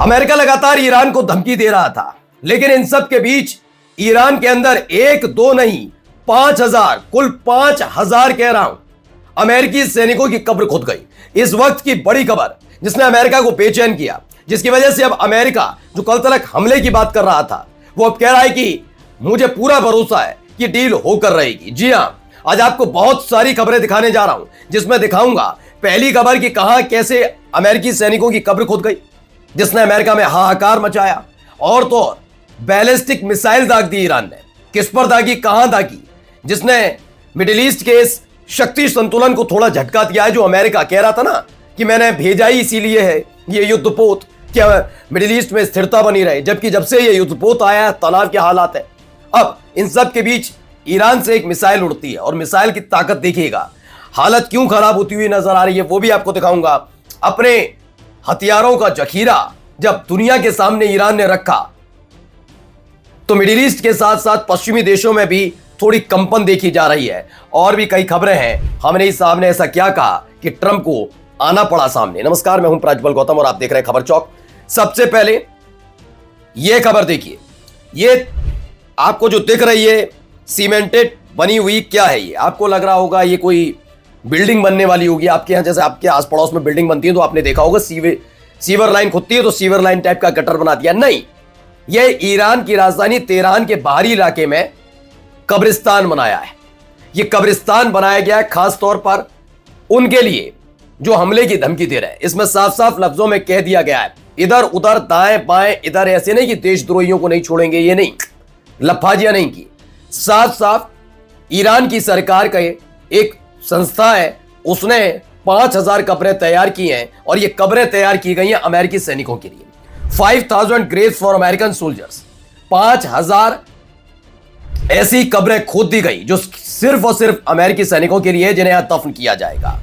America लगातार Iran को धमकी दे रहा था, लेकिन इन सब के बीच ईरान के अंदर एक दो नहीं 5,000, कुल 5,000 कह रहा हूं, अमेरिकी सैनिकों की कब्र खुद गई। इस वक्त की बड़ी खबर जिसने अमेरिका को बेचैन किया, जिसकी वजह से अब अमेरिका जो कल तक हमले की बात कर रहा था, वो अब कह रहा है कि मुझे पूरा भरोसा है कि डील होकर रहेगी। जी हां, आज आपको बहुत सारी खबरें दिखाने जा रहा हूं, जिसमें दिखाऊंगा पहली खबर कि कहां कैसे अमेरिकी सैनिकों की कब्र खुद गई, जिसने अमेरिका में हाहाकार मचाया। और तो और बैलिस्टिक मिसाइल दाग दी ईरान ने, किस पर दागी, कहां दागी, जिसने मिडिल ईस्ट के इस शक्ति संतुलन को थोड़ा झटका दिया है। जो अमेरिका कह रहा था ना कि मैंने भेजा ही इसीलिए है ये युद्धपोत, क्या मिडिल ईस्ट में स्थिरता बनी रहे, जबकि जब से ये युद्धपोत आया है तनाव के हालात है। अब इन सब के बीच ईरान से एक मिसाइल उड़ती है और मिसाइल की ताकत देखिएगा, हालत क्यों खराब होती हुई नजर आ रही है वो भी आपको दिखाऊंगा। अपने हथियारों का जखीरा जब दुनिया के सामने ईरान ने रखा, तो मिडिल ईस्ट के साथ साथ पश्चिमी देशों में भी थोड़ी कंपन देखी जा रही है। और भी कई खबरें हैं। हमने इस सामने ऐसा क्या कहा कि ट्रंप को आना पड़ा सामने। नमस्कार, मैं हूं प्रज्वल गौतम और आप देख रहे हैं खबर चौक। सबसे पहले यह खबर देखिए, ये आपको जो दिख रही है सीमेंटेड बनी हुई, क्या है ये? आपको लग रहा होगा ये कोई बिल्डिंग बनने वाली होगी आपके यहां, जैसे आपके आस पड़ोस में बिल्डिंग बनती है तो आपने देखा होगा सीवर लाइन खुदती है तो सीवर लाइन टाइप का गटर बना दिया। नहीं, यह ईरान की राजधानी तेहरान के बाहरी इलाके में कब्रिस्तान बनाया है। यह कब्रिस्तान बनाया गया है खास तौर पर उनके लिए जो हमले की धमकी दे रहे हैं। इसमें साफ साफ लफ्जों में कह दिया गया है, इधर उधर दाएं बाएं, इधर ऐसे नहीं कि देशद्रोहियों को नहीं छोड़ेंगे, ये नहीं, लफाजियां नहीं की। साफ साफ ईरान की सरकार का एक संस्था है, उसने 5,000 कब्रें तैयार की हैं और ये कब्रें तैयार की गई हैं अमेरिकी सैनिकों के लिए। 5,000 ग्रेव्स फॉर अमेरिकन सोल्जर्स, 5,000 ऐसी कब्रें खोद दी गई जो सिर्फ और सिर्फ अमेरिकी सैनिकों के लिए, जिन्हें यहां दफन किया जाएगा।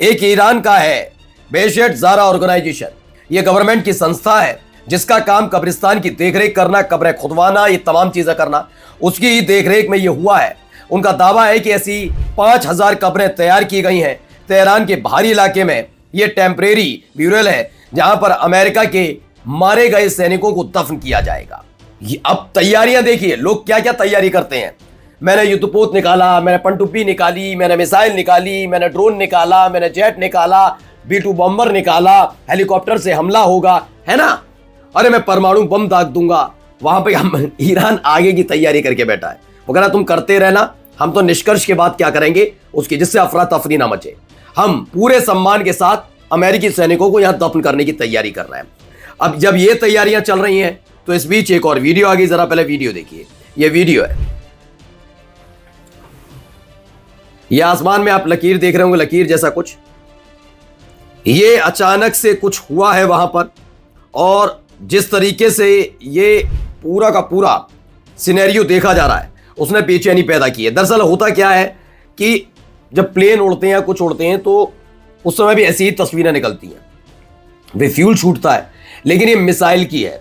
एक ईरान का है बेशेट ज़ारा ऑर्गेनाइजेशन, यह गवर्नमेंट की संस्था है जिसका काम कब्रिस्तान की देखरेख करना, कब्रें खुदवाना, ये तमाम चीजें करना, उसकी ही देखरेख में यह हुआ है। उनका दावा है कि ऐसी 5,000 कब्रें तैयार की गई हैं तेहरान के बाहरी इलाके में। यह टेम्परेरी ब्यूरल है जहां पर अमेरिका के मारे गए सैनिकों को दफन किया जाएगा। अब तैयारियां देखिए, लोग क्या क्या तैयारी करते हैं। मैंने युद्धपोत निकाला, मैंने पनडुब्बी निकाली, मैंने मिसाइल निकाली, मैंने ड्रोन निकाला, मैंने जेट निकाला, B-2 बॉम्बर निकाला, हेलीकॉप्टर से हमला होगा, है ना, अरे मैं परमाणु बम दाग दूंगा। वहां पे हम ईरान आगे की तैयारी करके बैठा है। वो कह रहा तुम करते रहना, हम तो निष्कर्ष के बाद क्या करेंगे उसकी, जिससे अफरा तफरी ना मचे। हम पूरे सम्मान के साथ अमेरिकी सैनिकों को यहां दफन करने की तैयारी कर रहे हैं। अब जब ये तैयारियां चल रही हैं तो इस बीच एक और वीडियो आ गई, जरा पहले वीडियो देखिए। ये वीडियो है, ये आसमान में आप लकीर देख रहे होंगे, लकीर जैसा कुछ, ये अचानक से कुछ हुआ है वहां पर। और जिस तरीके से ये पूरा का पूरा सिनेरियो देखा जा रहा है उसने बेचैनी पैदा की है। दरअसल होता क्या है कि जब प्लेन उड़ते हैं या कुछ उड़ते हैं तो उस समय भी ऐसी ही तस्वीरें निकलती हैं, वे फ्यूल छूटता है, लेकिन ये मिसाइल की है।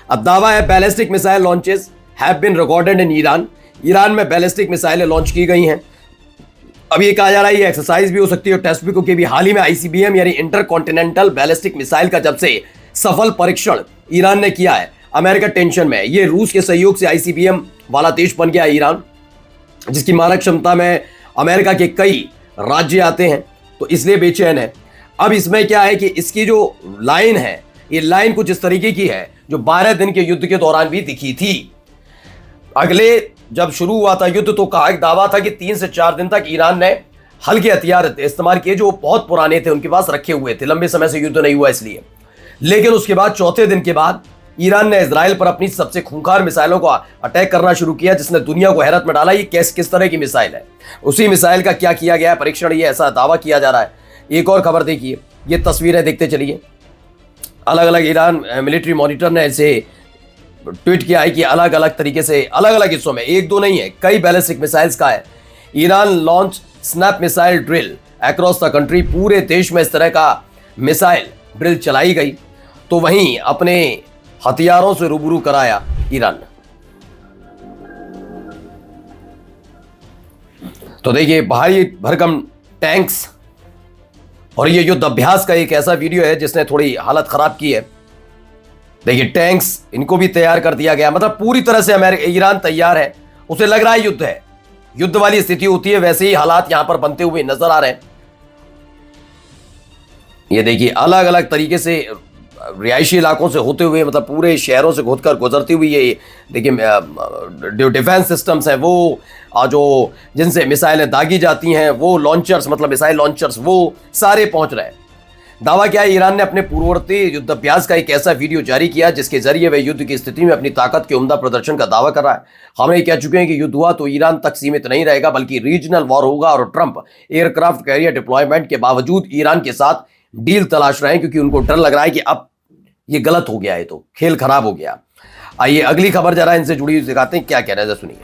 अब दावा है ballistic missile launches have been recorded in Iran, Iran में बैलिस्टिक मिसाइलें लॉन्च की गई हैं। अब ये कहा जा रहा है ये एक्सरसाइज भी हो सकती है और टेस्ट भी, क्योंकि भी हाल ही में ICBM यानी इंटरकॉन्टिनेंटल बैलिस्टिक मिसाइल का जब से सफल परीक्षण ईरान ने किया है, अमेरिका टेंशन में है। ये रूस के सहयोग से ICBM वाला देश बन गया ईरान, जिसकी मारक क्षमता में अमेरिका के कई राज्य आते हैं, तो इसलिए बेचैन है। अब इसमें क्या है कि इसकी जो लाइन है, ये लाइन कुछ इस तरीके की है जो 12 दिन के युद्ध के दौरान भी दिखी थी। अगले जब शुरू हुआ था युद्ध तो कहा, एक दावा था कि 3 से 4 दिन तक ईरान ने हल्के हथियार इस्तेमाल किए जो बहुत पुराने थे, उनके पास रखे हुए थे, लंबे समय से युद्ध नहीं हुआ इसलिए। लेकिन उसके बाद चौथे दिन के बाद ईरान ने इजराइल पर अपनी सबसे खूंखार मिसाइलों को अटैक करना शुरू किया, जिसने दुनिया को हैरत में डाला। ये किस तरह की मिसाइल है, उसी मिसाइल का क्या किया गया है परीक्षण, ये ऐसा दावा किया जा रहा है। एक और खबर देखिए, ये तस्वीरें देखते चलिए। अलग अलग ईरान मिलिट्री मॉनिटर ने ऐसे ट्वीट किया है कि अलग अलग तरीके से अलग अलग हिस्सों में, एक दो नहीं है, कई बैलिस्टिक मिसाइल्स का है। Iran launch snap missile drill across the country, पूरे देश में इस तरह का मिसाइल ड्रिल चलाई गई। तो वहीं अपने हथियारों से रूबरू कराया ईरान। तो देखिए भारी भरकम टैंक्स और ये युद्ध अभ्यास का एक ऐसा वीडियो है जिसने थोड़ी हालत खराब की है। देखिए टैंक्स इनको भी तैयार कर दिया गया, मतलब पूरी तरह से ईरान तैयार है। उसे लग रहा है युद्ध है, युद्ध वाली स्थिति होती है, वैसे ही हालात यहां पर बनते हुए नजर आ रहे हैं। ये देखिए अलग अलग तरीके से रिहायशी इलाकों से होते हुए, मतलब पूरे शहरों से होकर गुजरती हुई ये देखिए जो डिफेंस सिस्टम्स हैं वो जो जिनसे मिसाइलें दागी जाती हैं वो लॉन्चर्स, मतलब मिसाइल लॉन्चर्स, वो सारे पहुंच रहे हैं। दावा क्या है, ईरान ने अपने पूर्ववर्ती युद्धाभ्यास का एक ऐसा वीडियो जारी किया जिसके जरिए वह युद्ध की स्थिति में अपनी ताकत के उम्दा प्रदर्शन का दावा कर रहा है। हम ये कह चुके हैं कि युद्ध हुआ तो ईरान तक सीमित नहीं रहेगा बल्कि रीजनल वॉर होगा, और ट्रंप एयरक्राफ्ट कैरियर डिप्लॉयमेंट के बावजूद ईरान के साथ डील तलाश रहे हैं क्योंकि उनको डर लग रहा है कि अब ये गलत हो गया है, तो खेल खराब हो गया। आइए अगली खबर जरा इनसे जुड़ी हुई दिखाते हैं, क्या कह रहे हैं सुनिए।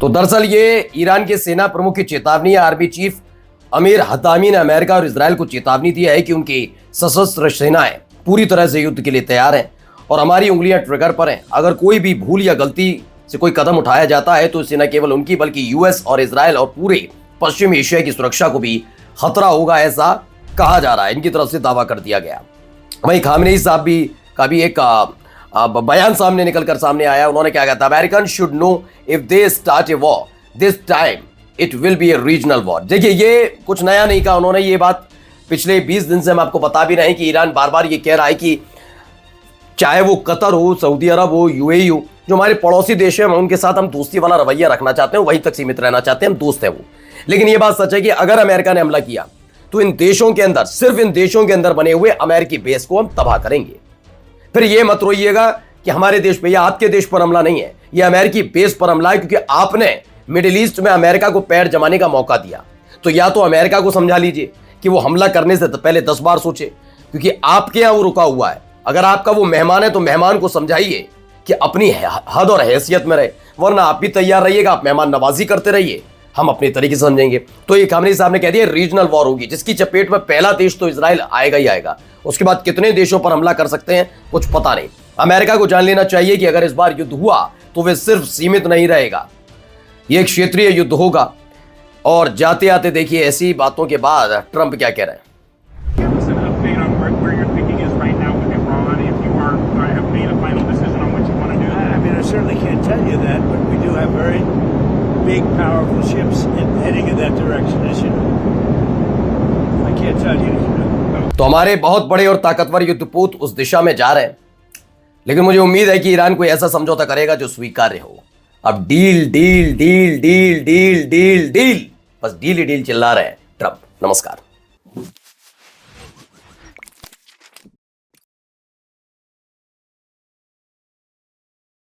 तो दरअसल ये ईरान के सेना प्रमुख की चेतावनी है। आर्मी चीफ अमीर हतामी ने अमेरिका और इजराइल को चेतावनी दी है कि उनकी सशस्त्र सेनाएं पूरी तरह से युद्ध के लिए तैयार हैं और हमारी उंगलियां ट्रिगर पर हैं। अगर कोई भी भूल या गलती से कोई कदम उठाया जाता है तो इससे न केवल उनकी बल्कि यूएस और इजराइल और पूरे पश्चिमी एशिया की सुरक्षा को भी खतरा होगा, ऐसा कहा जा रहा है। इनकी तरफ से दावा कर दिया गया। वहीं खामनेई साहब का भी एक बयान सामने निकलकर सामने आया। उन्होंने क्या कहा था, American should know if they start a war this time it will be A regional war. देखिए ये कुछ नया नहीं कहा उन्होंने, ये बात पिछले 20 दिन से हम आपको बता भी रहे हैं कि ईरान बार बार ये कह रहा है कि चाहे वो कतर हो, सऊदी अरब हो, यूएई हो, जो हमारे पड़ोसी देश है उनके साथ हम दोस्ती वाला रवैया रखना चाहते हैं, वहीं तक सीमित रहना चाहते हैं, हम दोस्त हैं वो। लेकिन ये बात सच है कि अगर अमेरिका ने हमला किया तो इन देशों के अंदर, सिर्फ इन देशों के अंदर बने हुए अमेरिकी बेस को हम तबाह करेंगे। फिर ये मत रोइएगा कि हमारे देश पे या आपके देश पर हमला नहीं है, ये अमेरिकी बेस पर हमला है क्योंकि आपने मिडिल ईस्ट में अमेरिका को पैर जमाने का मौका दिया। तो या तो अमेरिका को समझा लीजिए कि वो हमला करने से पहले 10 बार सोचे, क्योंकि आपके यहां वो रुका हुआ है। अगर आपका वो मेहमान है तो मेहमान को समझाइए कि अपनी हद और हैसियत में रहे, वरना आप भी तैयार रहिएगा, आप मेहमान नवाजी करते रहिए, हम अपने तरीके से समझेंगे। तो ये खामनेई साहब ने कह दिया रीजनल वॉर होगी, जिसकी चपेट में पहला देश तो इजराइल आएगा ही आएगा। उसके बाद कितने देशों पर हमला कर सकते हैं कुछ पता नहीं। अमेरिका को जान लेना चाहिए कि अगर इस बार युद्ध हुआ तो वे सिर्फ सीमित नहीं रहेगा, यह एक क्षेत्रीय युद्ध होगा। और जाते आते देखिए ऐसी बातों के बाद ट्रंप क्या कह रहे हैं। Big, powerful ships heading in that direction, as you know. I can't tell you. तो हमारे बहुत बड़े और ताकतवर युद्धपोत उस दिशा में जा रहे हैं, लेकिन मुझे उम्मीद है कि ईरान कोई ऐसा समझौता करेगा जो स्वीकार्य हो। अब deal deal deal deal deal deal deal, बस डील ही डील चिल्ला रहे हैं ट्रंप। नमस्कार।